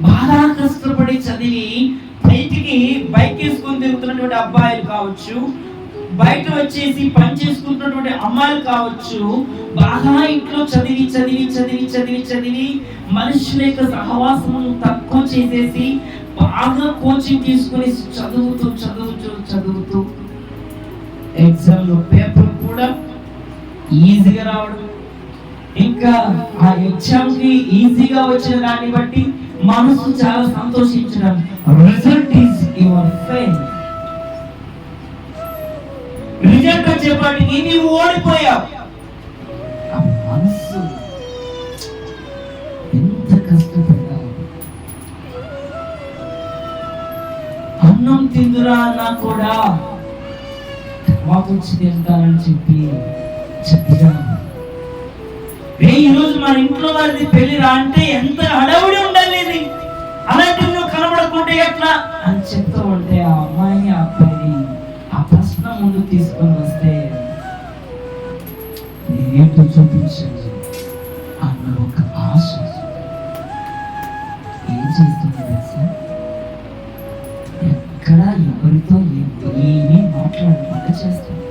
బాగా కష్టపడి చదివి బయటికి బైక్ వేసుకొని తిరుగుతున్నటువంటి అబ్బాయిలు కావచ్చు, బయట వచ్చేసి పని చేసుకుంటున్నటువంటి అమ్మాయిలు కావచ్చు, బాగా ఇంట్లో చదివి చదివి చదివి చదివి చదివి మనుషుల యొక్క సహవాసం తక్కువ చేసేసి బాగా కోచింగ్ తీసుకుని చదువుతూ చదువుతూ చదువుతూ ఎగ్జామ్ లో పేపర్ కూడా ఈజీగా రావడం, ఇంకా ఆ ఎగ్జామ్ కి ఈజీగా వచ్చిన దాన్ని బట్టి మనసు చాలా సంతోషించడం. Result is your fail. Result వచ్చేపాటికి నీవు ఓడిపోయావు. ఆ మనసు ఎంత కష్టపడ్డావు. అన్నం తిందురా అన్నా కూడా వచ్చి తింటానని చెప్పాను. ఈరోజు మన ఇంట్లో వారిది పెళ్లిరా అంటే ఎంత హడావుడి ఉండాలి, అలాంటి నువ్వు కనబడకుంటే ఎట్లా అని చెప్తూ ఉంటే ఆ అమ్మాయిని ఆ అబ్బాయిని ఆ ప్రశ్న ముందు తీసుకొని వస్తే ఏంటో చూపించండి అన్న ఒక ఆశ ఏం చేస్తుంది తెలుసా? ఎక్కడ ఎవరితో ఏమీ మాట్లాడకుండా చేస్తుంది.